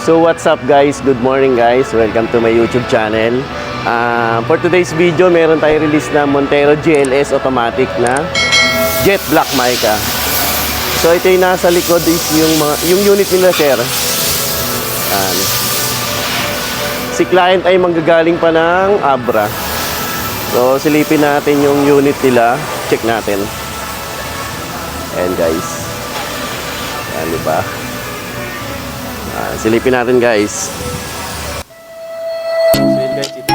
So what's up guys? Good morning guys. Welcome to my YouTube channel. For today's video, meron tayo release na Montero GLS automatic na jet black mica. So ito yung nasa likod is yung unit nila sir. Si client ay manggagaling pa ng Abra. So silipin natin yung unit nila. Check natin. Ayan guys. Ayan diba? Silipin natin guys. So yun guys, ito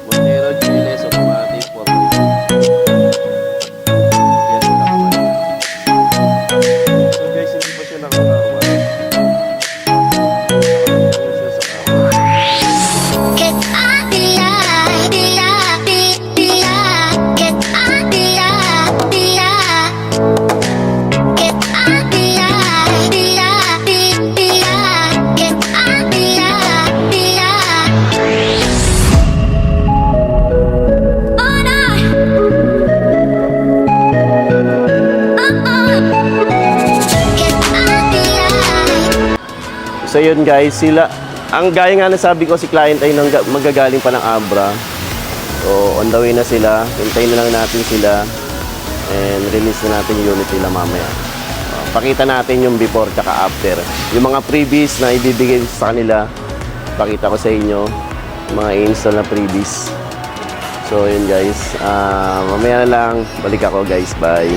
Montero GLS automatic 4x4. So guys, hindi pa siya nakakawa. So yun guys, ang gaya nga nasabi ko, si client ay magagaling pa ng Abra. So on the way na sila, hintayin na lang natin sila and release na natin yung unit nila mamaya. Pakita natin yung before tsaka after. Yung mga freebies na ibibigay sa kanila, pakita ko sa inyo yung mga i-install na freebies. So yun guys, mamaya na lang, balik ako guys, bye.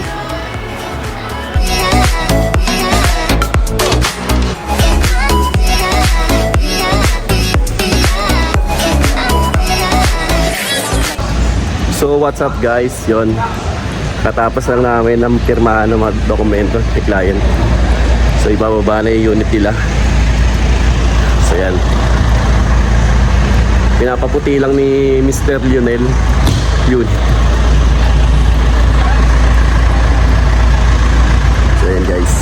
So what's up guys, yon katapos lang namin ng pirmahan ng mga dokumento ni client. So ibababa na yung unit nila. So yan, pinapaputi lang ni Mr. Lionel yun. So yan guys,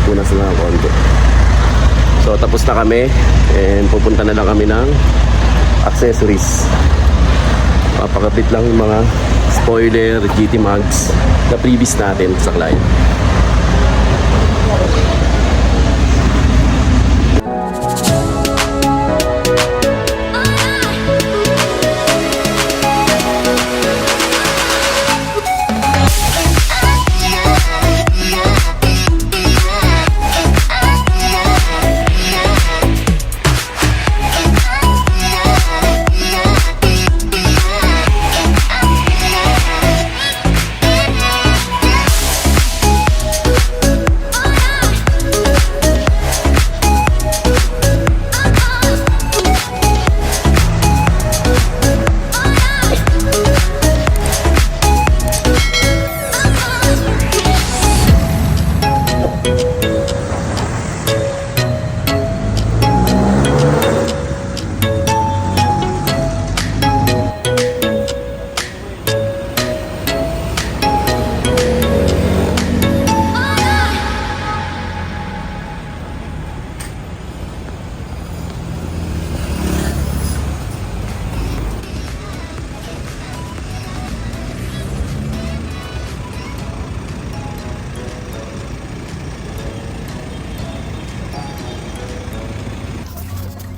punas na ng konti. So tapos na kami and pupunta na lang kami ng accessories. Papakabit lang yung mga spoiler, GT mags na previous natin sa client.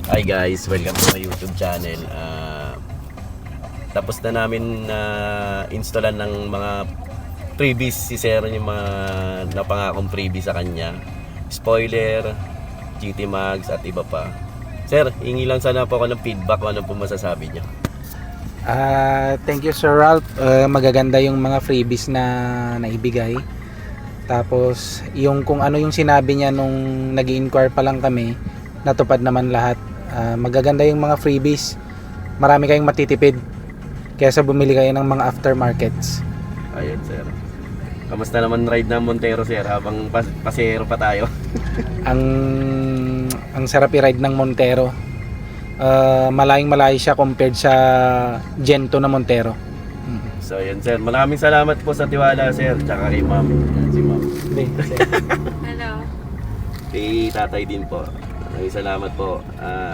Hi guys, welcome to my YouTube channel. Tapos na namin installan ng mga freebies si Sir, yung mga napangakong freebies sa kanya. Spoiler, GT mags at iba pa. Sir, hingi lang sana po ako ng feedback kung ano po masasabi niyo. Thank you Sir Ralph. Magaganda yung mga freebies na naibigay. Tapos yung kung ano yung sinabi niya nung nag-i-inquire pa lang kami, natupad naman lahat. Magaganda yung mga freebies. Marami kayong matitipid kaysa bumili kayo ng mga aftermarkets. Ayun sir. Kamusta naman ride ng Montero sir habang pasero pa tayo? ang sarap i-ride ng Montero. Malayong malayo siya compared sa Gen 2 na Montero. So yun sir, maraming salamat po sa tiwala sir, tsaka kay ma'am. Si ma'am. Hello. Kay tatay din po. Maraming salamat po.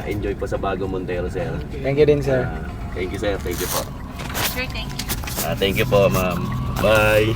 Enjoy po sa bagong Montero sir. Thank you din sir. Thank you sir, thank you po. Sure, thank you. Thank you po ma'am. Bye.